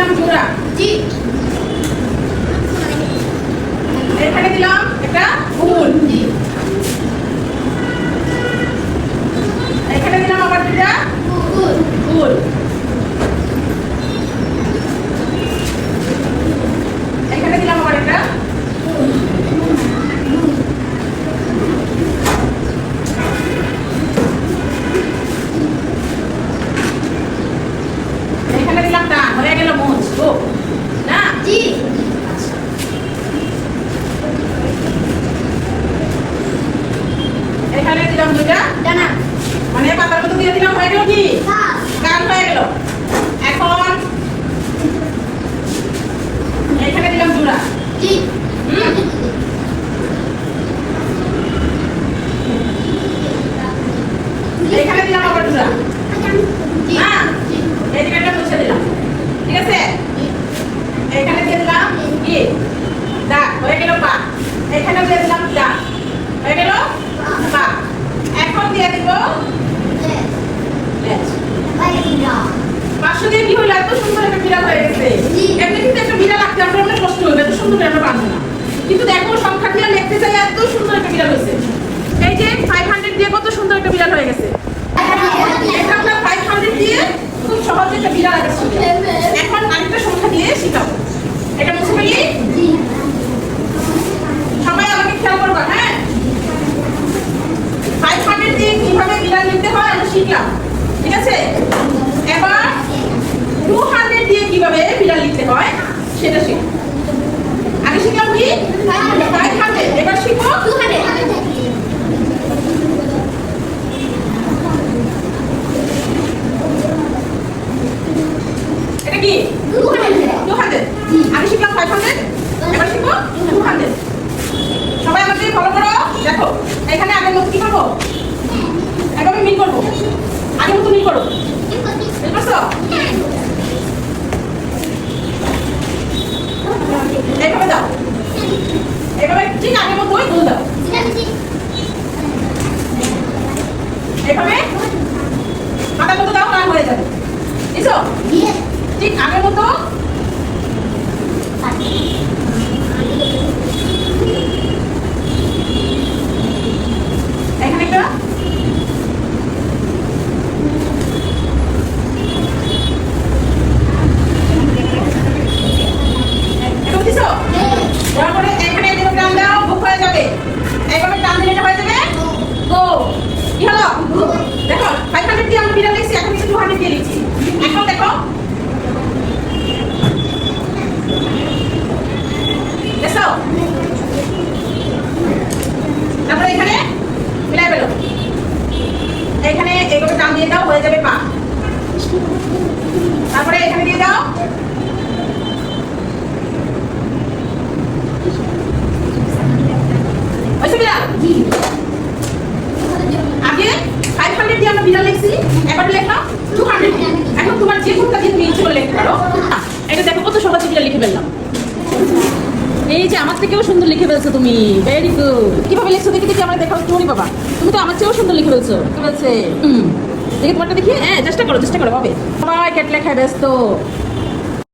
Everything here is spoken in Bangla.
দিলাম জোড়া। জি। এখানে দিলাম একটা ফুল। জি। এখানে দিলাম আবার দুটা ফুল। ফুল। এখানে দিলাম আবার একটা এখানে দিলাম টান। হয়ে গেল মোচ। ও না জি। এখানে দিলাম দুটা ডানা। মানে পাতার মতো দিয়ে দিলাম। হয়ে গেল কি কান। কান হয়ে গেল। এখন এখানে দিলাম জোড়া। জি। এখানে দিলাম আবার জোড়া। জি। না এই জায়গাটা মুছে দিলাম। ঠিক আছে এখানে দিয়ে দিলাম কি দাগ। হয়ে গেল পা। এখানে দিয়ে দিলাম দাগ। হয়ে গেল পা। এখন দিয়ে দিব লেজ। 500 দিয়ে কি হলো? এত সুন্দর একটা বিড়াল হয়ে গেছে। এমনি কিন্তু একটা বিড়াল আঁকতে আমরা অনেক কষ্ট হবে, এত সুন্দর আমরা পারবো না। কিন্তু দেখো সংখ্যা দিয়ে লিখতে চাই, এত সুন্দর একটা বিড়াল হয়েছে। এই যে 500 দিয়ে কত সুন্দর একটা বিড়াল হয়ে গেছে। এটা আমরা 500 দিয়ে খুব সহজে একটা বিড়াল আঁকছি। এখন আরেকটা সংখ্যা দিয়ে শিখাবো। এটা মুছে ফেলি। সবাই আমাকে খেয়াল করবা, হ্যাঁ? 500 দিয়ে কিভাবে বিড়াল লিখতে হয় আমরা শিখলাম। ঠিক আছে এবার 200 দিয়ে কিভাবে বিড়াল লিখতে হয় সেটা শিখো। আগে শিখলাম কি 500, এবার শিখো 200। এটা কি 200। আগে শিখলাম 500, এবার শিখো 200। সবাই আমাকে ফলো করো। দেখো এখানে আগের মতো কি করবো? এভাবে মিল করবো। আগের মতো মিল করো। মিল করছো? এইভাবে দাও। এইভাবে ঠিক আগের মতোই গুল দাও। এইভাবে হাতের মতো দাও, রান হয়ে যাবে। বুঝছো? ঠিক আগের মতো। এখানে একটা তারপরে এখানে এদিকে টান দাও, বুক হয়ে যাবে। এইভাবে টান দিলে এটা হয়ে যাবে গো। কি হলো? দেখো 500 দিয়ে আমরা বিড়াল লিখছি, এখন কিন্তু 200 দিয়ে লিখছি। এখন দেখো দেখো তারপরে এখানে মিলাই ফেলো। এখানে এইভাবে টান দিয়ে দাও, হয়ে যাবে পা। তারপরে এখানে দিয়ে দাও। আগে 500 দিয়ে আমরা বিড়াল লিখছি, এবার লিখলাম 200 দিয়ে। এখন তোমার যে কোনটা দিয়ে তুমি ইচ্ছে করে লিখতে পারো। এটা দেখো কত সহজে বিড়াল লিখে ফেললাম। এই যে আমার থেকেও সুন্দর লিখে ফেলছো তুমি। Very good. কিভাবে লিখছো দেখি দেখি আমরা দেখাও তুমি বাবা। তুমি তো আমার চেয়েও সুন্দর লিখে ফেলছো। ঠিক আছে দেখি তোমারটা দেখি। হ্যাঁ চেষ্টা করো হবে। সবাই কেট লেখায় ব্যস্ত।